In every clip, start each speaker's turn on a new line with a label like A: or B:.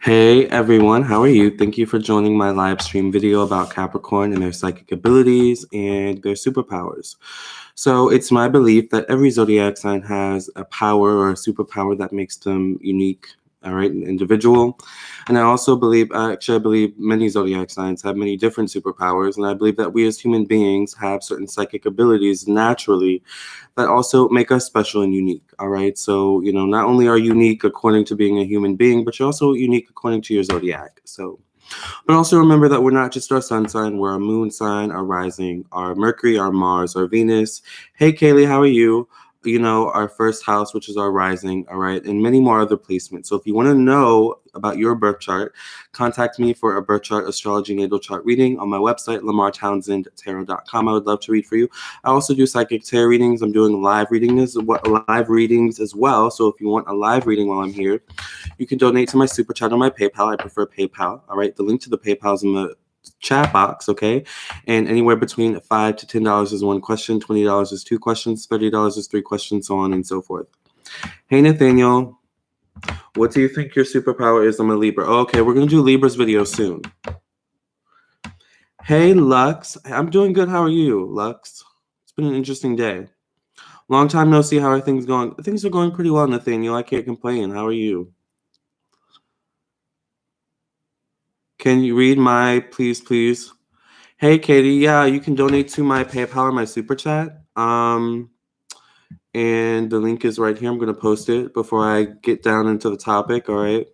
A: Hey everyone, how are you? Thank you for joining my live stream video about Capricorn and their psychic abilities and their superpowers. So it's my belief that every zodiac sign has a power or a superpower that makes them unique, all right, an individual. And I also believe, I believe many zodiac signs have many different superpowers, and I believe that we as human beings have certain psychic abilities naturally that also make us special and unique. All right. So, not only are you unique according to being a human being, but you're also unique according to your zodiac. So, but also remember that we're not just our sun sign, we're our moon sign, our rising, our Mercury, our Mars, our Venus. Hey, Kaylee, how are you? Our first house, which is our rising, all right, and many more other placements. So if you want to know about your birth chart, contact me for a birth chart astrology natal chart reading on my website, LamarrTownsendTarot.com. I would love to read for you. I also do psychic tarot readings. I'm doing live readings as well. So if you want a live reading while I'm here, you can donate to my super chat on my PayPal. I prefer PayPal. All right, the link to the PayPal is in the chat box, okay? And anywhere between $5 to $10 is one question, $20 is two questions, $30 is three questions, so on and so forth. Hey Nathaniel, what do you think your superpower is? I'm a Libra. Oh, okay, we're gonna do Libra's video soon. Hey Lux, I'm doing good. How are you, Lux? It's been an interesting day. Long time no see. How are things going? Things are going pretty well, Nathaniel. I can't complain. How are you? Can you read my please? Hey, Katie. Yeah, you can donate to my PayPal or my super chat. And the link is right here. I'm going to post it before I get down into the topic. All right.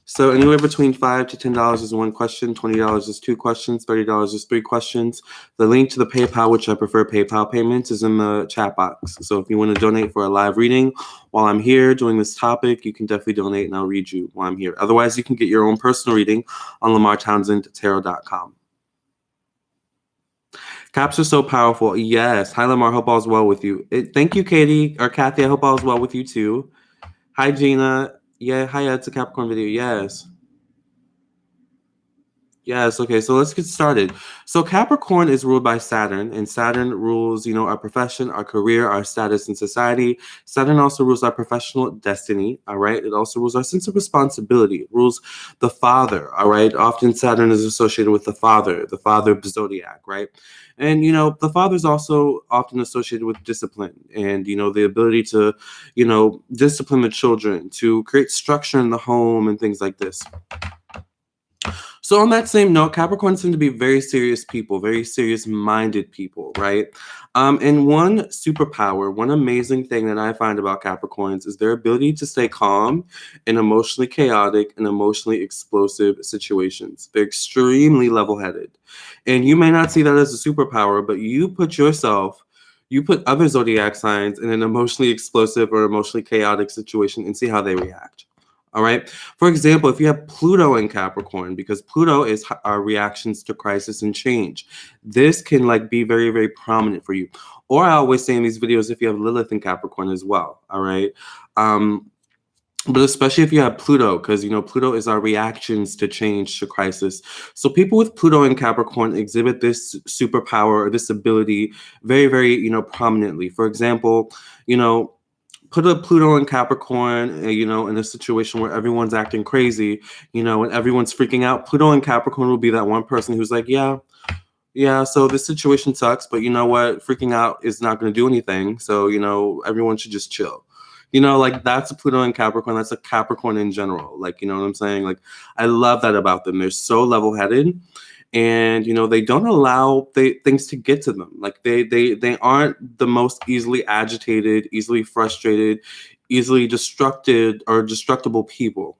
A: So anywhere between $5 to $10 is one question, $20 is two questions, $30 is three questions. The link to the PayPal, which I prefer PayPal payments, is in the chat box. So if you want to donate for a live reading while I'm here doing this topic, you can definitely donate and I'll read you while I'm here. Otherwise, you can get your own personal reading on LamarrTownsendTarot.com. Caps are so powerful. Yes. Hi, Lamarr. Hope all's well with you. Thank you, Katie or Kathy. I hope all's well with you too. Hi, Gina. Yeah. Hi, it's a Capricorn video. Yes. Yes. Okay. So let's get started. So Capricorn is ruled by Saturn, and Saturn rules, our profession, our career, our status in society. Saturn also rules our professional destiny. All right. It also rules our sense of responsibility. It rules the father. All right. Often Saturn is associated with the father of the zodiac. Right. And, the father is also often associated with discipline and, the ability to, discipline the children, to create structure in the home and things like this. So on that same note, Capricorns tend to be very serious people, very serious-minded people, right? And one superpower, one amazing thing that I find about Capricorns is their ability to stay calm in emotionally chaotic and emotionally explosive situations. They're extremely level-headed. And you may not see that as a superpower, but you put other zodiac signs in an emotionally explosive or emotionally chaotic situation and see how they react. All right. For example, if you have Pluto in Capricorn, because Pluto is our reactions to crisis and change, this can be very, very prominent for you. Or I always say in these videos, if you have Lilith in Capricorn as well. All right. But especially if you have Pluto, because, Pluto is our reactions to change, to crisis. So people with Pluto in Capricorn exhibit this superpower or this ability very, very, prominently. For example, put a Pluto in Capricorn, in a situation where everyone's acting crazy, and everyone's freaking out. Pluto in Capricorn will be that one person who's like, yeah, so this situation sucks, but you know what? Freaking out is not going to do anything. So, everyone should just chill. That's a Pluto in Capricorn. That's a Capricorn in general. You know what I'm saying? I love that about them. They're so level-headed. And, they don't allow things to get to them. They aren't the most easily agitated, easily frustrated, easily destructible people,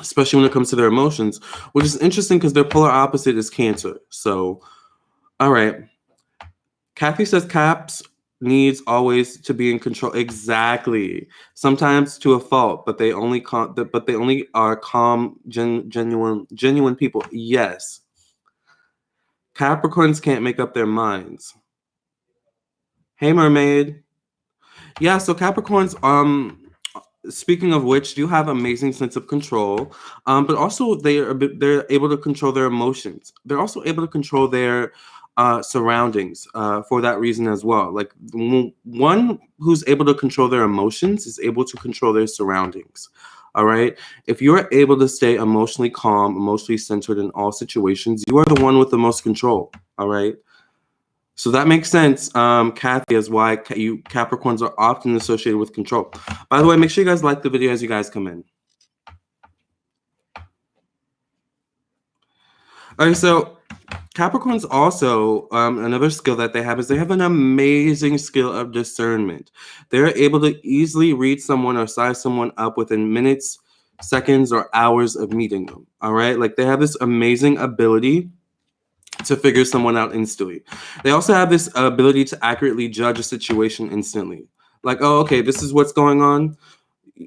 A: especially when it comes to their emotions, which is interesting because their polar opposite is Cancer. So, all right. Kathy says Caps needs always to be in control. Exactly. Sometimes to a fault, but they only are calm, genuine people. Yes. Capricorns can't make up their minds. Hey, mermaid. Yeah, so Capricorns, speaking of which, do have amazing sense of control, but also they're able to control their emotions. They're also able to control their surroundings for that reason as well. One who's able to control their emotions is able to control their surroundings. All right. If you are able to stay emotionally calm, emotionally centered in all situations, you are the one with the most control. All right. So that makes sense, Kathy, as why you Capricorns are often associated with control. By the way, make sure you guys like the video as you guys come in. All right, so Capricorns also, another skill that they have is they have an amazing skill of discernment. They're able to easily read someone or size someone up within minutes, seconds, or hours of meeting them. All right, like they have this amazing ability to figure someone out instantly. They also have this ability to accurately judge a situation instantly. Like, oh, okay, this is what's going on,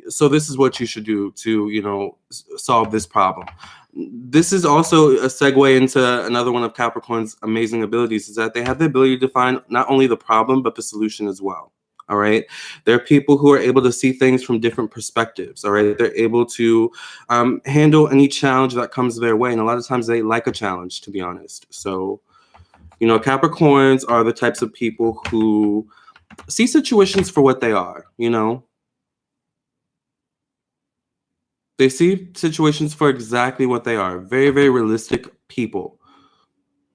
A: so this is what you should do to, you know, solve this problem. This is also a segue into another one of Capricorn's amazing abilities, is that they have the ability to find not only the problem but the solution as well. All right, they're people who are able to see things from different perspectives. All right, they're able to handle any challenge that comes their way, and a lot of times they like a challenge, to be honest. So, you know, Capricorns are the types of people who see situations for what they are. You know, they see situations for exactly what they are. Very, very realistic people.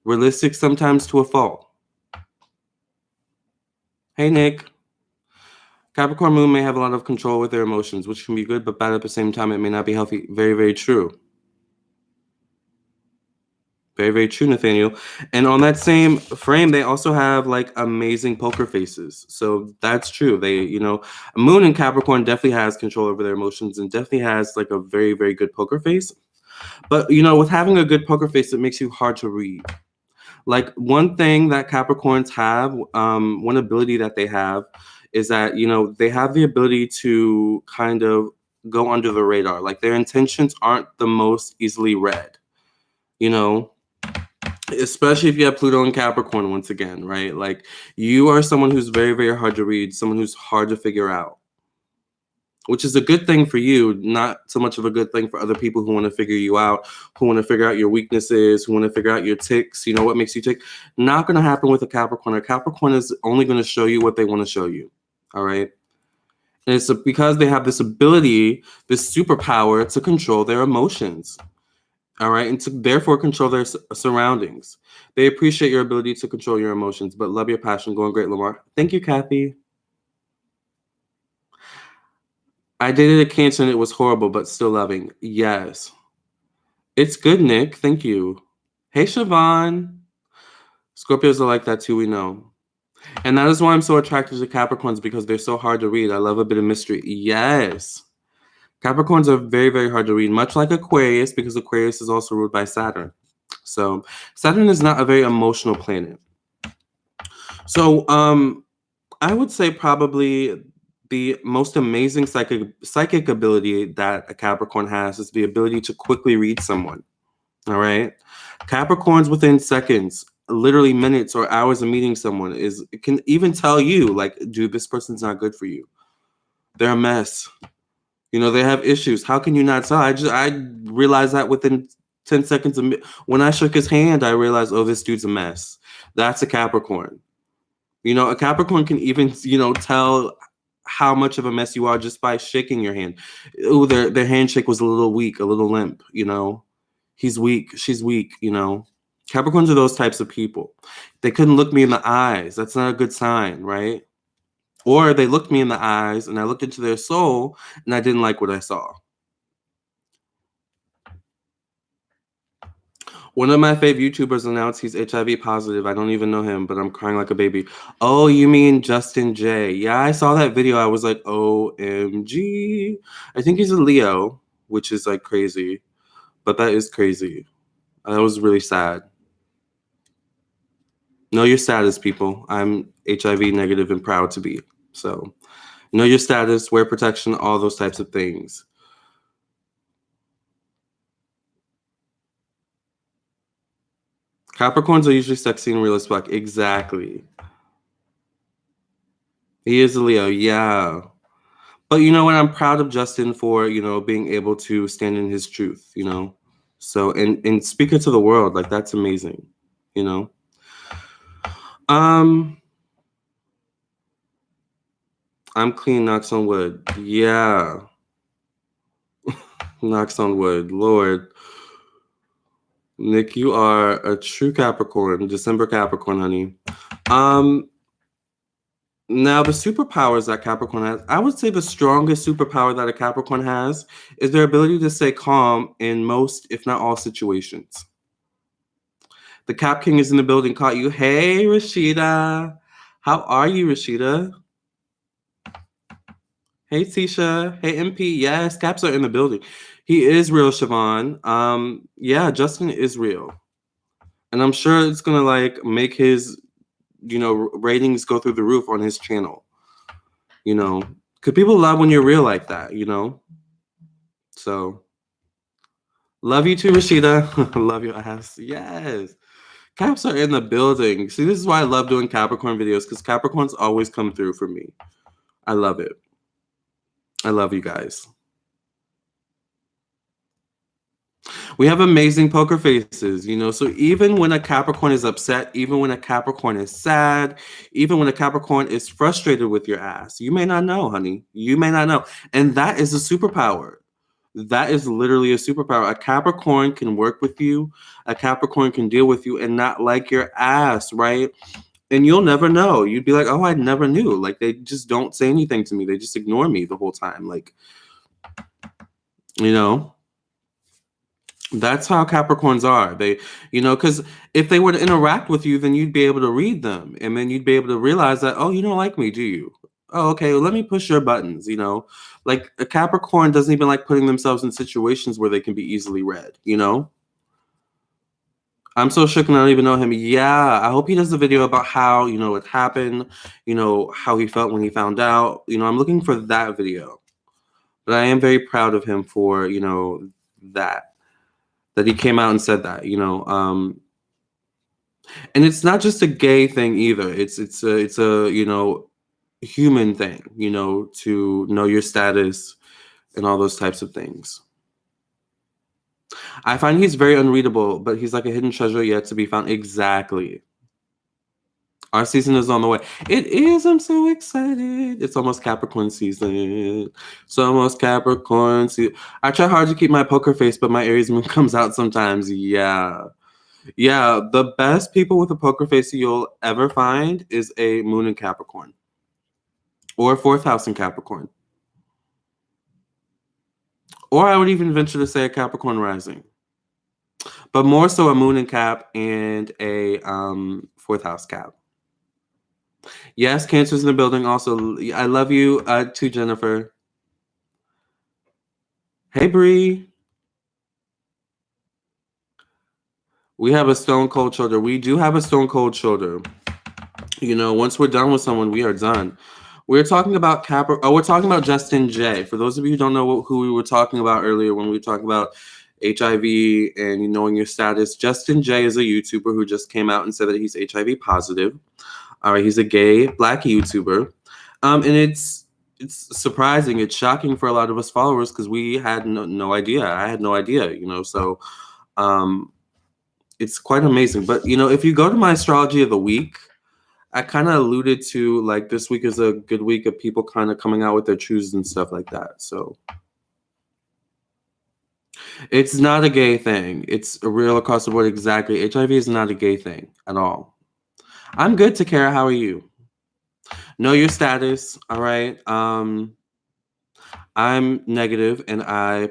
A: Realistic sometimes to a fault. Hey, Nick. Capricorn moon may have a lot of control with their emotions, which can be good but bad at the same time. It may not be healthy. Very, very true. Very, very true, Nathaniel. And on that same frame, they also have like amazing poker faces. So that's true. They, you know, moon in Capricorn definitely has control over their emotions and definitely has like a very, very good poker face. But, you know, with having a good poker face, it makes you hard to read. Like one thing that Capricorns have, one ability that they have is that, you know, they have the ability to kind of go under the radar. Like their intentions aren't the most easily read, you know, especially if you have Pluto and Capricorn once again, right? Like you are someone who's very, very hard to read, someone who's hard to figure out, which is a good thing for you, not so much of a good thing for other people who want to figure you out, who want to figure out your weaknesses, who want to figure out your ticks, you know, what makes you tick. Not going to happen with a Capricorn. A Capricorn is only going to show you what they want to show you, all right? And it's because they have this ability, this superpower to control their emotions, all right? And to therefore control their surroundings. They appreciate your ability to control your emotions, but love your passion. Going great, Lamarr. Thank you, Kathy. I dated a Cancer and it was horrible, but still loving. Yes. It's good, Nick. Thank you. Hey, Siobhan. Scorpios are like that too, we know. And that is why I'm so attracted to Capricorns, because they're so hard to read. I love a bit of mystery. Yes. Capricorns are very, very hard to read, much like Aquarius, because Aquarius is also ruled by Saturn. So Saturn is not a very emotional planet. So I would say probably the most amazing psychic ability that a Capricorn has is the ability to quickly read someone. All right. Capricorns within seconds, literally minutes or hours of meeting someone can even tell you, like, dude, this person's not good for you. They're a mess. You know, they have issues. How can you not tell? I realized that within 10 seconds when I shook his hand, I realized, oh, this dude's a mess. That's a Capricorn. You know, a Capricorn can even, you know, tell how much of a mess you are just by shaking your hand. Oh, their handshake was a little weak, a little limp, you know. He's weak, she's weak, you know. Capricorns are those types of people. They couldn't look me in the eyes. That's not a good sign, right? Or they looked me in the eyes and I looked into their soul and I didn't like what I saw. One of my favorite YouTubers announced he's HIV positive. I don't even know him, but I'm crying like a baby. Oh, you mean Justin J? Yeah, I saw that video. I was like, OMG. I think he's a Leo, which is like crazy. But that is crazy. That was really sad. Know your status, people. I'm HIV negative and proud to be. So know your status, wear protection, all those types of things. Capricorns are usually sexy and real as fuck. Exactly. He is a Leo, yeah. But you know what? I'm proud of Justin for, you know, being able to stand in his truth, you know. So and speak it to the world, like that's amazing, you know. I'm clean, knocks on wood. Yeah. Knocks on wood. Lord. Nick, you are a true Capricorn, December Capricorn, honey. Now, the superpowers that Capricorn has, I would say the strongest superpower that a Capricorn has is their ability to stay calm in most, if not all, situations. The Cap King is in the building, caught you. Hey, Rashida. How are you, Rashida? Hey, Tisha. Hey, MP. Yes, Caps are in the building. He is real, Siobhan. Yeah, Justin is real. And I'm sure it's going to, like, make his, you know, ratings go through the roof on his channel. You know, because people love when you're real like that, you know? So, love you too, Rashida. Love your ass. Yes. Caps are in the building. See, this is why I love doing Capricorn videos, because Capricorns always come through for me. I love it. I love you guys. We have amazing poker faces, you know? So even when a Capricorn is upset, even when a Capricorn is sad, even when a Capricorn is frustrated with your ass, you may not know, honey. You may not know. And that is a superpower. That is literally a superpower. A Capricorn can work with you. A Capricorn can deal with you and not like your ass, right? And you'll never know. You'd be like, oh, I never knew. Like, they just don't say anything to me. They just ignore me the whole time. Like, you know, that's how Capricorns are. They, you know, because if they were to interact with you, then you'd be able to read them. And then you'd be able to realize that, oh, you don't like me, do you? Oh, okay, well, let me push your buttons, you know? Like, a Capricorn doesn't even like putting themselves in situations where they can be easily read, you know? I'm so shook and I don't even know him. Yeah, I hope he does a video about how, you know, it happened, you know, how he felt when he found out. You know, I'm looking for that video. But I am very proud of him for, you know, that he came out and said that, you know. And it's not just a gay thing either. It's a, you know, human thing, you know, to know your status and all those types of things. I find he's very unreadable, but he's like a hidden treasure yet to be found. Exactly. Our season is on the way. It is. I'm so excited. It's almost Capricorn season. It's almost Capricorn season. I try hard to keep my poker face, but my Aries moon comes out sometimes. Yeah. Yeah. The best people with a poker face you'll ever find is a moon in Capricorn or fourth house in Capricorn. Or I would even venture to say a Capricorn rising. But more so a moon in Cap and a fourth house Cap. Yes, Cancer's in the building. Also, I love you too, Jennifer. Hey, Bree. We have a stone cold shoulder. We do have a stone cold shoulder. You know, once we're done with someone, we are done. We're talking about we're talking about Justin J. For those of you who don't know who we were talking about earlier when we were talking about HIV and you knowing your status, Justin J is a YouTuber who just came out and said that he's HIV positive. All right, he's a gay black YouTuber, and it's surprising. It's shocking for a lot of us followers because we had no idea. I had no idea, you know. So, it's quite amazing. But you know, if you go to my astrology of the week, I kind of alluded to like this week is a good week of people kind of coming out with their truths and stuff like that. So. It's not a gay thing. It's a real across the board. Exactly. HIV is not a gay thing at all. I'm good, Takara. How are you? Know your status. All right. I'm negative and I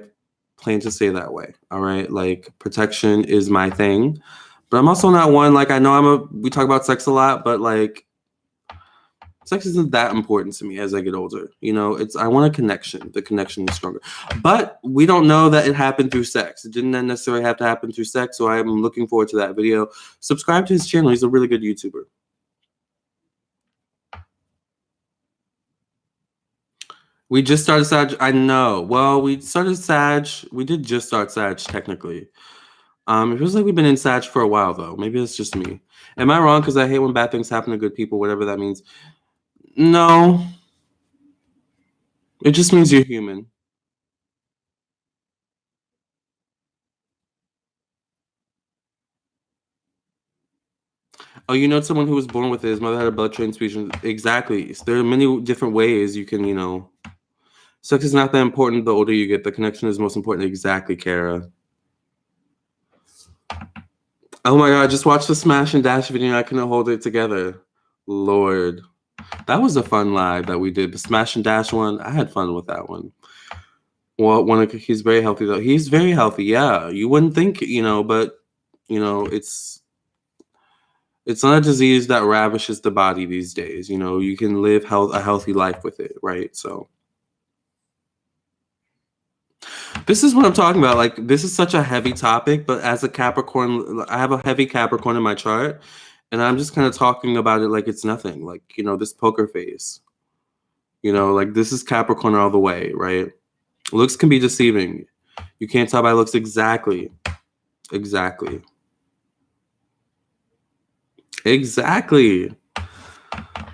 A: plan to stay that way. All right. Like protection is my thing. But I'm also not one, like I know we talk about sex a lot, but like sex isn't that important to me as I get older. You know, I want a connection. The connection is stronger. But we don't know that it happened through sex. It didn't necessarily have to happen through sex. So I'm looking forward to that video. Subscribe to his channel. He's a really good YouTuber. We just started Sag. I know. Well, we started Sag. We did just start Sag, technically. It feels like we've been in Sag for a while, though. Maybe it's just me. Am I wrong? Because I hate when bad things happen to good people, whatever that means. No. It just means you're human. Oh, you know someone who was born with it. His mother had a blood transfusion. Exactly. So there are many different ways you can, you know, Sex is not that important the older you get. The connection is most important. Exactly, Kara. Oh my God, I just watched the Smash and Dash video and I couldn't hold it together. Lord. That was a fun live that we did. The Smash and Dash one, I had fun with that one. Well, he's very healthy though. He's very healthy, yeah. You wouldn't think, but it's not a disease that ravishes the body these days. You can live a healthy life with it, right? So this is what I'm talking about. Like, this is such a heavy topic, but as a Capricorn, I have a heavy Capricorn in my chart, and I'm just kind of talking about it like it's nothing. Like, this poker face. Like, this is Capricorn all the way, right? Looks can be deceiving. You can't tell by looks exactly. Exactly.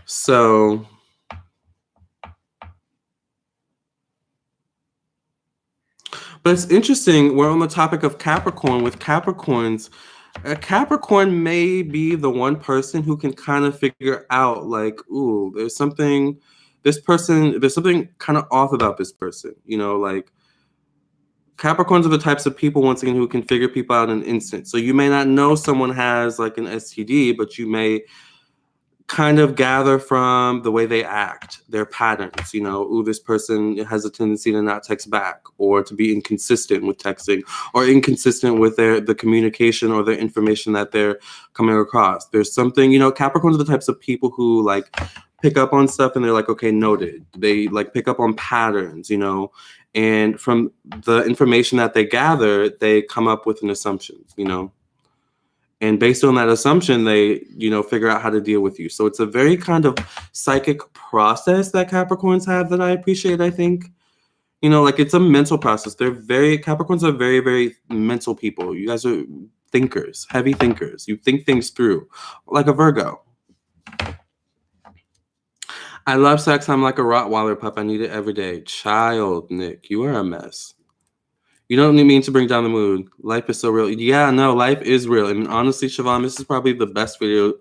A: So, but it's interesting. We're on the topic of Capricorn. With Capricorns, a Capricorn may be the one person who can kind of figure out, like, ooh, there's something kind of off about this person. Like, Capricorns are the types of people, once again, who can figure people out in an instant. So you may not know someone has like an STD, but you may kind of gather from the way they act, their patterns. Ooh, this person has a tendency to not text back, or to be inconsistent with texting, or inconsistent with the communication or the information that they're coming across. There's something, Capricorns are the types of people who like pick up on stuff and they're like, okay, noted. They like pick up on patterns, and from the information that they gather, they come up with an assumption, and based on that assumption, they, figure out how to deal with you. So it's a very kind of psychic process that Capricorns have that I appreciate, I think. Like, it's a mental process. Capricorns are very, very mental people. You guys are thinkers, heavy thinkers. You think things through, like a Virgo. I love sex. I'm like a Rottweiler pup. I need it every day. Child, Nick, you are a mess. You don't mean to bring down the mood. Life is so real. Yeah, no, life is real. And honestly, Siobhan, this is probably the best video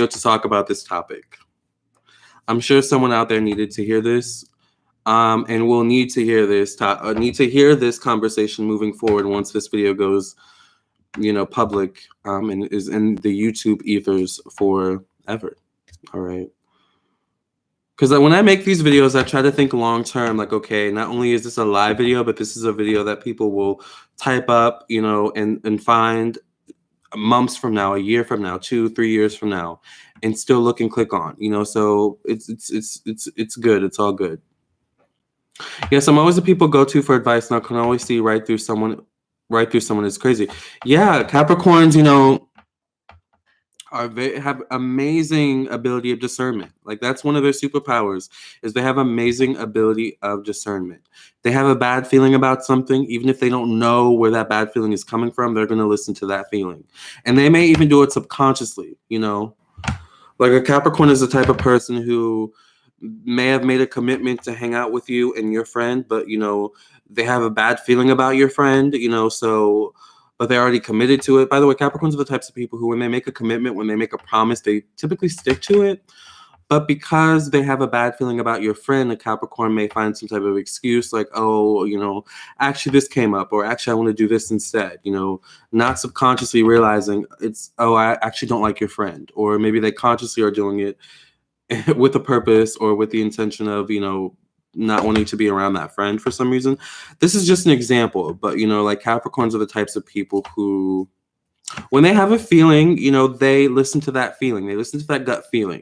A: to talk about this topic. I'm sure someone out there needed to hear this, and will need to hear this conversation moving forward once this video goes, public, and is in the YouTube ethers forever. All right. Because when I make these videos, I try to think long term, like, okay, not only is this a live video, but this is a video that people will type up, and find months from now, a year from now, 2-3 years from now, and still look and click on, so it's good. It's all good. Yes, I'm always the people go to for advice, and I can always see right through someone. Is crazy. Yeah, Capricorns, have amazing ability of discernment. Like, that's one of their superpowers, is they have amazing ability of discernment. They have a bad feeling about something, even if they don't know where that bad feeling is coming from, they're going to listen to that feeling. And they may even do it subconsciously, Like, a Capricorn is the type of person who may have made a commitment to hang out with you and your friend, but, they have a bad feeling about your friend, but they're already committed to it. By the way, Capricorns are the types of people who, when they make a commitment, when they make a promise, they typically stick to it. But because they have a bad feeling about your friend, a Capricorn may find some type of excuse, like, oh, actually this came up, or actually I want to do this instead, not subconsciously realizing I actually don't like your friend. Or maybe they consciously are doing it with a purpose or with the intention of, not wanting to be around that friend for some reason. This is just an example, but like, Capricorns are the types of people who, when they have a feeling, they listen to that feeling. They listen to that gut feeling,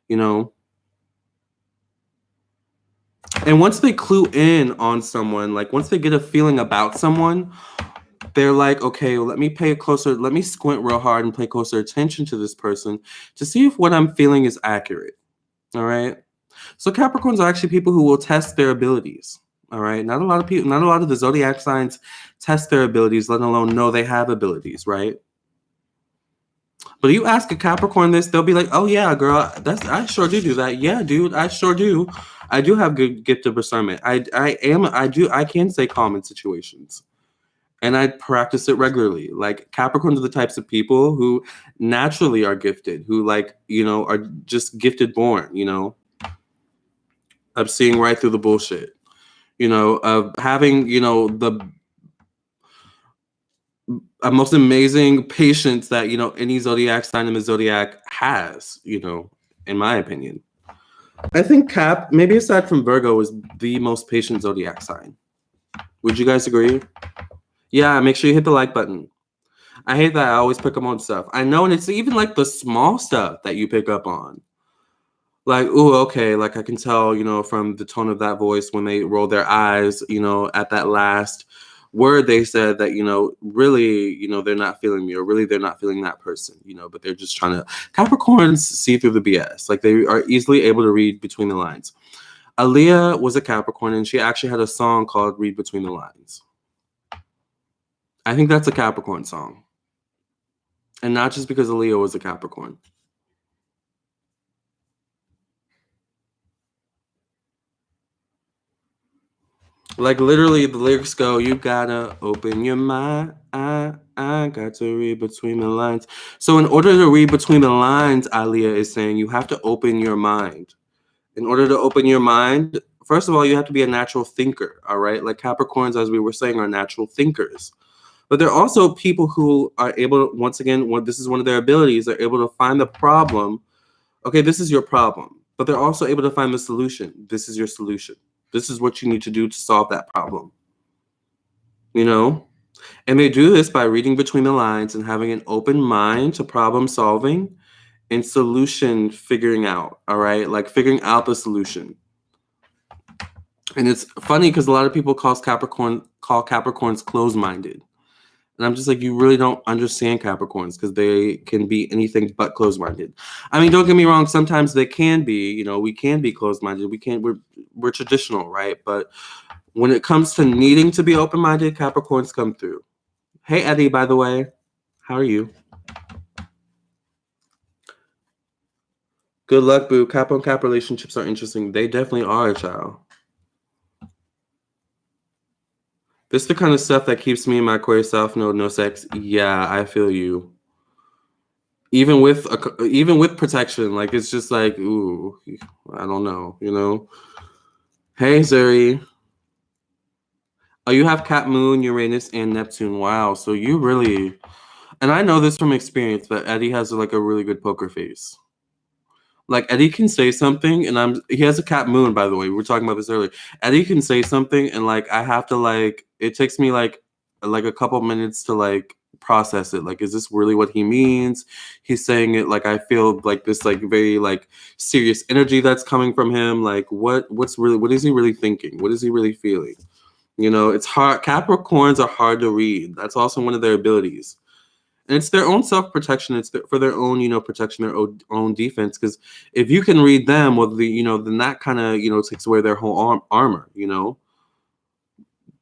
A: and once they clue in on someone, like once they get a feeling about someone, they're like, okay, well, let me squint real hard and pay closer attention to this person to see if what I'm feeling is accurate. All right. So Capricorns are actually people who will test their abilities. All right. Not a lot of the zodiac signs test their abilities, let alone know they have abilities, right? But you ask a Capricorn this, they'll be like, oh yeah, girl, I sure do that. Yeah, dude, I sure do. I do have good gift of discernment. I can stay calm in situations. And I practice it regularly. Like, Capricorns are the types of people who naturally are gifted, who are just gifted born, I'm seeing right through the bullshit. you know, of having, you know, the most amazing patience that, you know, any zodiac sign in the zodiac has, you know, in my opinion. I think Cap, maybe aside from Virgo, is the most patient zodiac sign. Would you guys agree? Yeah, make sure you hit the like button. I hate that I always pick up on stuff. I know, and it's even like the small stuff that you pick up on. Like, ooh, okay, like I can tell, you know, from the tone of that voice when they roll their eyes, you know, at that last word they said that, you know, really, you know, they're not feeling me, or really they're not feeling that person, you know, but they're just trying to. Capricorns see through the BS. Like, they are easily able to read between the lines. Aaliyah was a Capricorn, and she actually had a song called Read Between the Lines. I think that's a Capricorn song. And not just because Aaliyah was a Capricorn. Like, literally, the lyrics go, you gotta open your mind. I got to read between the lines. So in order to read between the lines, Aaliyah is saying, you have to open your mind. In order to open your mind, first of all, you have to be a natural thinker, all right? Like, Capricorns, as we were saying, are natural thinkers. But they're also people who are able to, once again, this is one of their abilities, they're able to find the problem. Okay, this is your problem. But they're also able to find the solution. This is your solution. This is what you need to do to solve that problem. You know? And they do this by reading between the lines and having an open mind to problem solving and solution figuring out, all right? Like, figuring out the solution. And it's funny because a lot of people call Capricorns closed-minded. And I'm just like, you really don't understand Capricorns, because they can be anything but closed-minded. I mean, don't get me wrong. Sometimes they can be, you know, we can be closed-minded. We're traditional, right? But when it comes to needing to be open-minded, Capricorns come through. Hey, Eddie, by the way, how are you? Good luck, boo. Cap on cap relationships are interesting. They definitely are, child. This is the kind of stuff that keeps me in my Aquarius South Node, no sex. Yeah, I feel you. Even with protection, like, it's just like, ooh, I don't know, you know. Hey, Zuri. Oh, you have Cap, Moon, Uranus, and Neptune. Wow, so you really, and I know this from experience, but Eddie has like a really good poker face. Like, Eddie can say something, and he has a Cap Moon, by the way. We were talking about this earlier. Eddie can say something, and like, I have to, like, it takes me like a couple minutes to like process it. Like, is this really what he means? He's saying it like, I feel like this like very like serious energy that's coming from him. Like, what is he really thinking? What is he really feeling? You know, it's hard. Capricorns are hard to read. That's also one of their abilities. And it's their own self-protection. It's for their own, you know, protection, their own defense. Because if you can read them, well, then that kind of, you know, takes away their whole armor. You know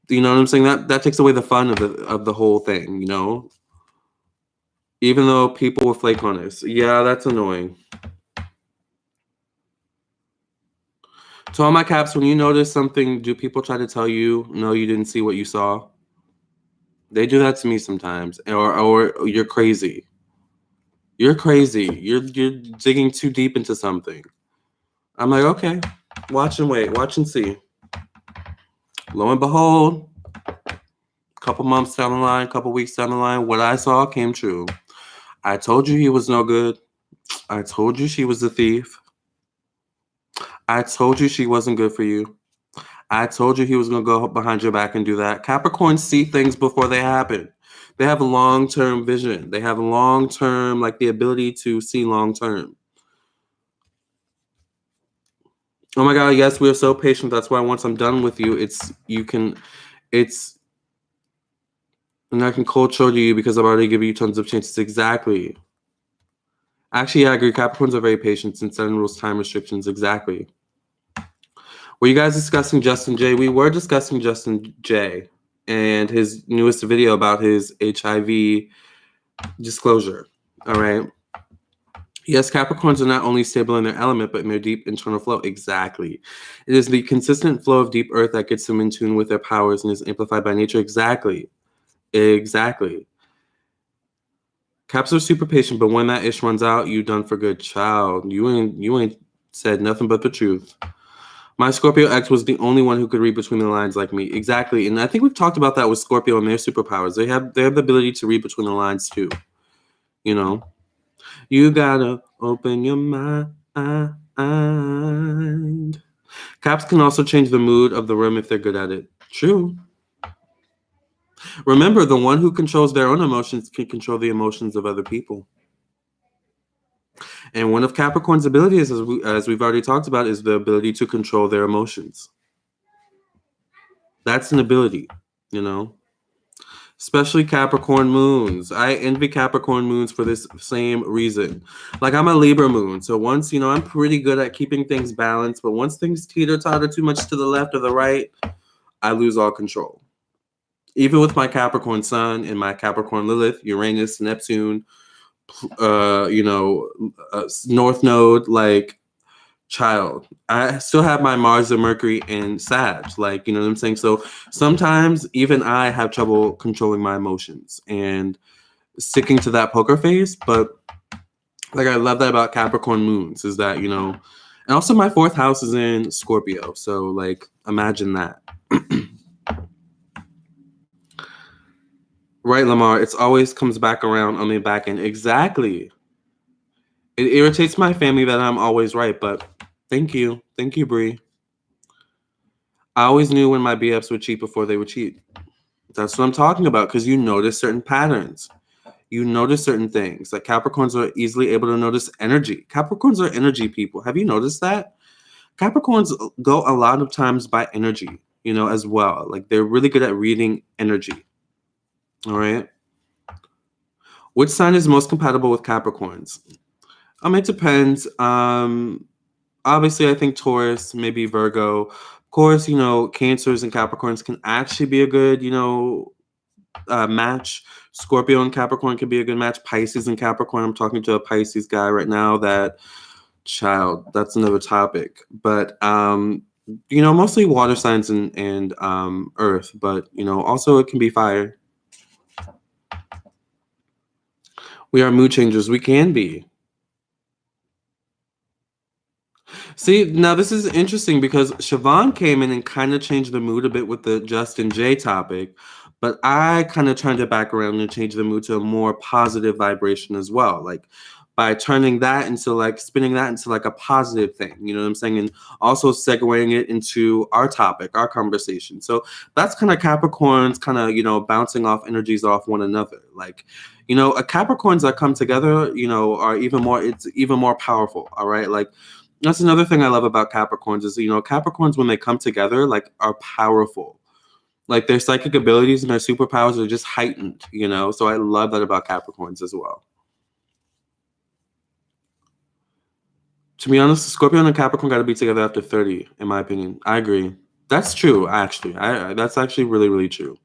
A: what I'm saying? That takes away the fun of the whole thing. You know, even though people will flake on us. Yeah, that's annoying. To all my Caps, when you notice something, do people try to tell you, no, you didn't see what you saw? They do that to me sometimes, or you're crazy. You're crazy. You're digging too deep into something. I'm like, okay, watch and wait, watch and see. Lo and behold, a couple months down the line, couple weeks down the line, what I saw came true. I told you he was no good. I told you she was a thief. I told you she wasn't good for you. I told you he was going to go behind your back and do that. Capricorns see things before they happen. They have a long-term vision. They have long-term, like, the ability to see long-term. Oh my God, yes, we are so patient. That's why once I'm done with you, and I can cold shoulder you because I've already given you tons of chances. Exactly. Actually, yeah, I agree. Capricorns are very patient since Saturn rules time restrictions. Exactly. Were you guys discussing Justin J? We were discussing Justin J and his newest video about his HIV disclosure. All right. Yes, Capricorns are not only stable in their element, but in their deep internal flow. Exactly. It is the consistent flow of deep earth that gets them in tune with their powers and is amplified by nature. Exactly. Exactly. Caps are super patient, but when that ish runs out, you done for good, child. You ain't said nothing but the truth. My Scorpio ex was the only one who could read between the lines like me. Exactly. And I think we've talked about that with Scorpio and their superpowers. They have the ability to read between the lines too. You know? You gotta open your mind. Caps can also change the mood of the room if they're good at it. True. Remember, the one who controls their own emotions can control the emotions of other people. And one of Capricorn's abilities, as we've already talked about, is the ability to control their emotions. That's an ability, you know? Especially Capricorn moons. I envy Capricorn moons for this same reason. Like, I'm a Libra moon, so once, I'm pretty good at keeping things balanced, but once things teeter-totter too much to the left or the right, I lose all control. Even with my Capricorn sun and my Capricorn Lilith, Uranus, Neptune, North Node, like, child, I still have my Mars and Mercury in Sag, like, you know what I'm saying? So sometimes even I have trouble controlling my emotions and sticking to that poker face. But like, I love that about Capricorn moons is that, and also my 4th house is in Scorpio. So like, imagine that. Right, Lamarr, it's always comes back around on the back end. Exactly. It irritates my family that I'm always right, but thank you. Thank you, Bree. I always knew when my BFs would cheat before they would cheat. That's what I'm talking about, because you notice certain patterns. You notice certain things. Like, Capricorns are easily able to notice energy. Capricorns are energy people. Have you noticed that? Capricorns go a lot of times by energy, as well. Like, they're really good at reading energy. All right? Which sign is most compatible with Capricorns? It depends. Obviously, I think Taurus, maybe Virgo. Of course, Cancers and Capricorns can actually be a good, match. Scorpio and Capricorn can be a good match. Pisces and Capricorn. I'm talking to a Pisces guy right now. That's another topic. But mostly water signs and Earth. But also it can be fire. We are mood changers. We can be. See, now this is interesting because Siobhan came in and kind of changed the mood a bit with the Justin J topic, but I kind of turned it back around and changed the mood to a more positive vibration as well. Like, by turning that into, like, spinning that into like a positive thing, you know what I'm saying? And also segueing it into our topic, our conversation. So that's kind of Capricorns kind of, bouncing off energies off one another. Like, a Capricorns that come together, are it's even more powerful. All right. Like, that's another thing I love about Capricorns is, Capricorns, when they come together, like, are powerful. Like, their psychic abilities and their superpowers are just heightened, So I love that about Capricorns as well. To be honest, Scorpio and Capricorn got to be together after 30, in my opinion. I agree. That's true, actually. That's actually really, really true.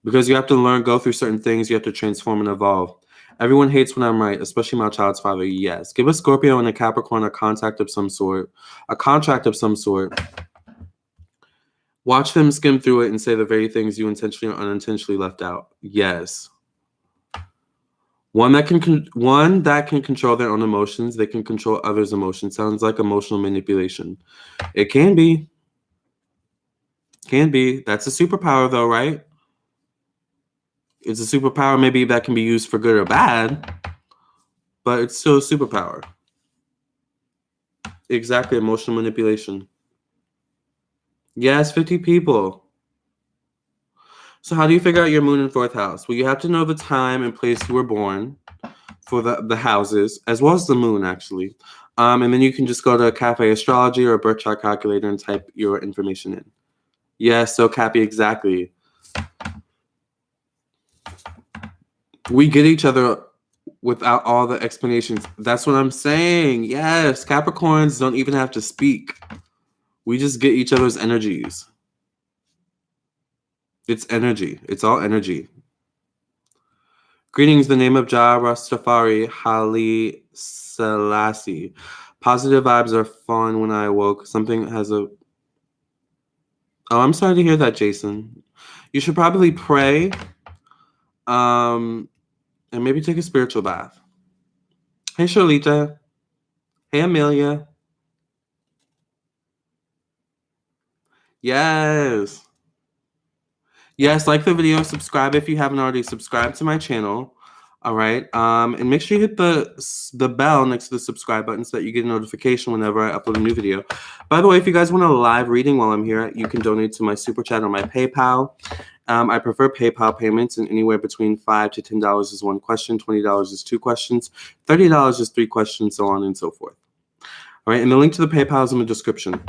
A: Because you have to go through certain things. You have to transform and evolve. Everyone hates when I'm right, especially my child's father. Yes. Give a Scorpio and a Capricorn a contract of some sort. Watch them skim through it and say the very things you intentionally or unintentionally left out. Yes. One that can control their own emotions. They can control others' emotions. Sounds like emotional manipulation. It can be. Can be. That's a superpower, though, right? It's a superpower. Maybe that can be used for good or bad, but it's still a superpower. Exactly. Emotional manipulation. Yes, 50 people. So how do you figure out your moon in 4th house? Well, you have to know the time and place you were born for the houses, as well as the moon, actually. And then you can just go to Cafe Astrology or a birth chart calculator and type your information in. Yes, so Cappy, exactly. We get each other without all the explanations. That's what I'm saying. Yes, Capricorns don't even have to speak. We just get each other's energies. It's energy. It's all energy. Greetings, the name of Jah Rastafari, Haile Selassie. Positive vibes are fun when I awoke. Something has a... Oh, I'm sorry to hear that, Jason. You should probably pray and maybe take a spiritual bath. Hey, Charlita. Hey, Amelia. Yes. Yes, like the video, subscribe if you haven't already subscribed to my channel. All right. And make sure you hit the bell next to the subscribe button so that you get a notification whenever I upload a new video. By the way, if you guys want a live reading while I'm here, you can donate to my super chat or my PayPal. I prefer PayPal payments, and anywhere between $5 to $10 is one question, $20 is two questions, $30 is three questions, so on and so forth. All right, and the link to the PayPal is in the description.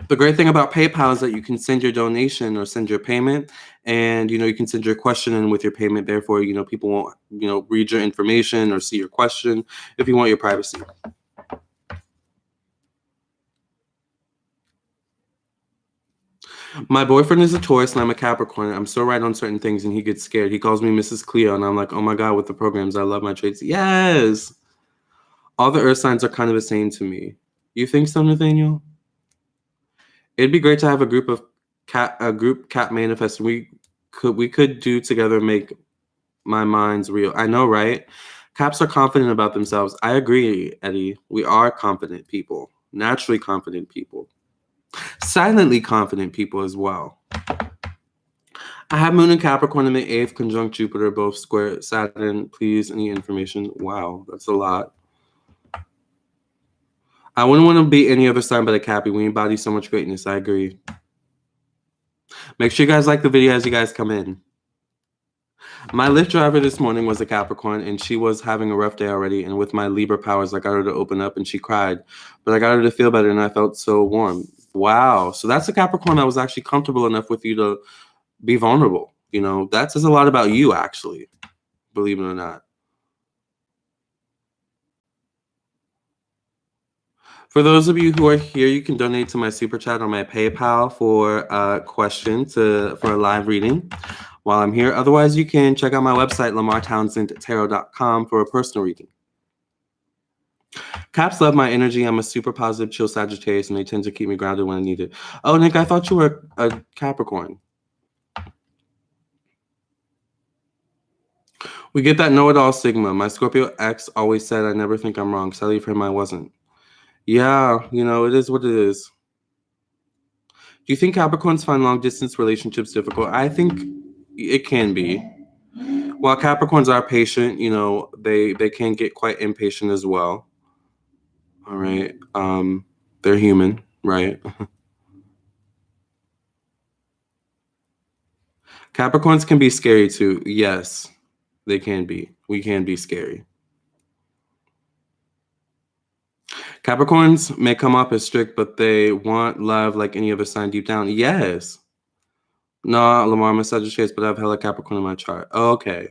A: The great thing about PayPal is that you can send your donation or send your payment, and you can send your question in with your payment. Therefore, people won't read your information or see your question if you want your privacy. My boyfriend is a Taurus and I'm a Capricorn. I'm so right on certain things and he gets scared. He calls me Mrs. Cleo and I'm like, oh my God, with the programs, I love my traits. Yes. All the earth signs are kind of the same to me. You think so, Nathaniel? It'd be great to have a group cat manifest. We could do together, make my mind's real. I know, right? Caps are confident about themselves. I agree, Eddie. We are confident people, naturally confident people, silently confident people as well. I have Moon and Capricorn in the 8th, conjunct Jupiter, both square Saturn. Please, any information? Wow, that's a lot. I wouldn't want to be any other sign but a Cappy. We embody so much greatness. I agree. Make sure you guys like the video as you guys come in. My Lyft driver this morning was a Capricorn, and she was having a rough day already. And with my Libra powers, I got her to open up, and she cried. But I got her to feel better, and I felt so warm. Wow. So that's a Capricorn that was actually comfortable enough with you to be vulnerable. That says a lot about you, actually, believe it or not. For those of you who are here, you can donate to my super chat or my PayPal for a question for a live reading while I'm here. Otherwise, you can check out my website, LamarrTownsendTarot.com, for a personal reading. Caps love my energy. I'm a super positive, chill Sagittarius, and they tend to keep me grounded when I need it. Oh, Nick, I thought you were a Capricorn. We get that know-it-all Sigma. My Scorpio ex always said, I never think I'm wrong. Sadly for him, I wasn't. Yeah, it is what it is. Do you think Capricorns find long-distance relationships difficult? I think it can be. While Capricorns are patient, they can get quite impatient as well. All right. They're human, right? Capricorns can be scary too. Yes, they can be. We can be scary. Capricorns may come up as strict, but they want love like any other sign deep down. Yes. No, Lamarr, I'm a Sagittarius, but I have hella Capricorn in my chart. Oh, okay.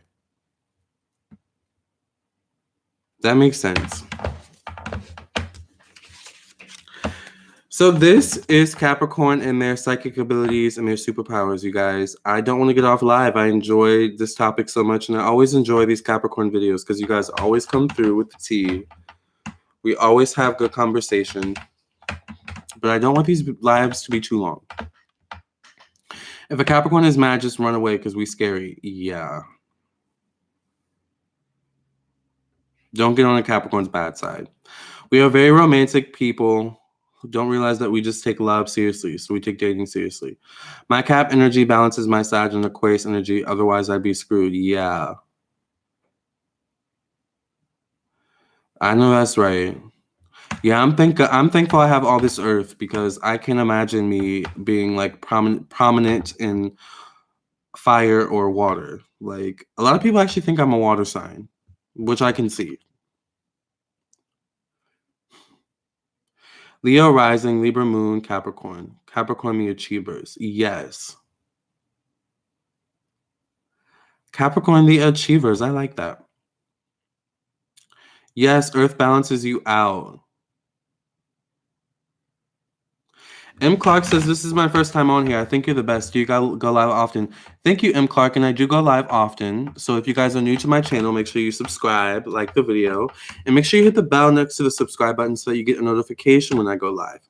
A: That makes sense. So this is Capricorn and their psychic abilities and their superpowers, you guys. I don't want to get off live. I enjoy this topic so much, and I always enjoy these Capricorn videos because you guys always come through with the tea. We always have good conversation, but I don't want these lives to be too long. If a Capricorn is mad, just run away because we scary. Yeah. Don't get on a Capricorn's bad side. We are very romantic people who don't realize that we just take love seriously, so we take dating seriously. My Cap energy balances my Sag and Aquarius energy, otherwise I'd be screwed. Yeah. I know that's right. Yeah, I'm thankful I have all this earth because I can't imagine me being like prominent in fire or water. Like a lot of people actually think I'm a water sign, which I can see. Leo rising, Libra moon, Capricorn. Capricorn the achievers. Yes. Capricorn the achievers. I like that. Yes, earth balances you out. M. Clark says, this is my first time on here. I think you're the best. You go live often. Thank you, M. Clark, and I do go live often. So if you guys are new to my channel, make sure you subscribe, like the video, and make sure you hit the bell next to the subscribe button so that you get a notification when I go live.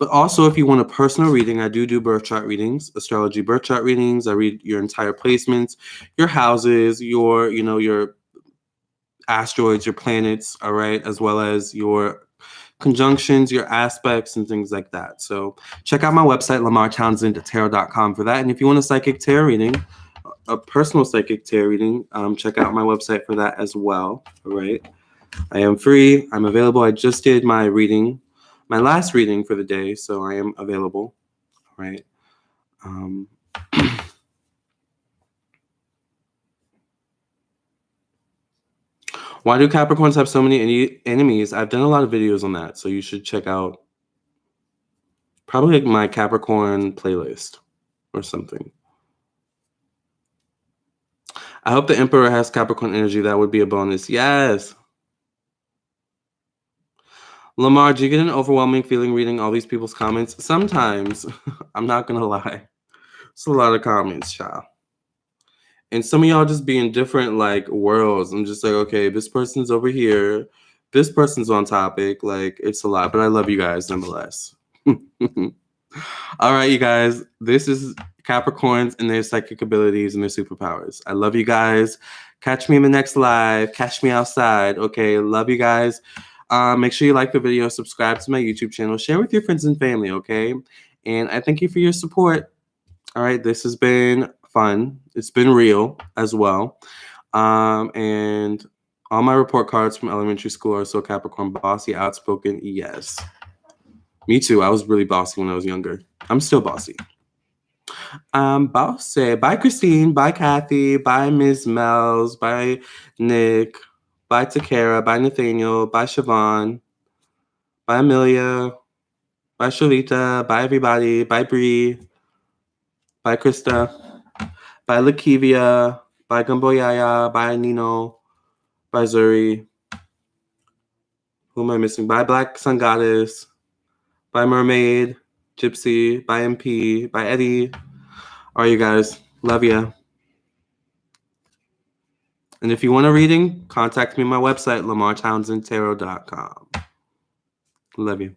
A: But also, if you want a personal reading, I do birth chart readings, astrology birth chart readings. I read your entire placements, your houses, your asteroids, your planets, all right, as well as your conjunctions, your aspects, and things like that. So check out my website, LamarrTownsendTarot.com for that. And if you want a psychic tarot reading, a personal psychic tarot reading, check out my website for that as well. All right. I am free. I'm available. I just did my reading, my last reading for the day, so I am available. All right. Why do Capricorns have so many enemies? I've done a lot of videos on that, so you should check out probably like my Capricorn playlist or something. I hope the Emperor has Capricorn energy. That would be a bonus. Yes. Lamarr, do you get an overwhelming feeling reading all these people's comments? Sometimes. I'm not going to lie. It's a lot of comments, child. And some of y'all just be in different like worlds. I'm just like, okay, this person's over here. This person's on topic. Like, it's a lot, but I love you guys nonetheless. All right, you guys. This is Capricorns and their psychic abilities and their superpowers. I love you guys. Catch me in the next live. Catch me outside. Okay, love you guys. Make sure you like the video, subscribe to my YouTube channel, share with your friends and family, okay? And I thank you for your support. All right, this has been fun. It's been real as well. And all my report cards from elementary school are so Capricorn, bossy, outspoken, yes. Me too. I was really bossy when I was younger. I'm still bossy. Bossy. Bye, Christine. Bye, Kathy. Bye, Ms. Mel's. Bye, Nick. Bye, Takara. Bye, Nathaniel. Bye, Siobhan. Bye, Amelia. Bye, Shalita. Bye, everybody. Bye, Bree. Bye, Krista. Bye, Lakivia. Bye, Gumboyaya. Bye, Nino. Bye, Zuri. Who am I missing? Bye, Black Sun Goddess. Bye, Mermaid. Gypsy. Bye, MP. Bye, Eddie. All right, you guys. Love ya. And if you want a reading, contact me on my website, LamarrTownsendTarot.com. Love you.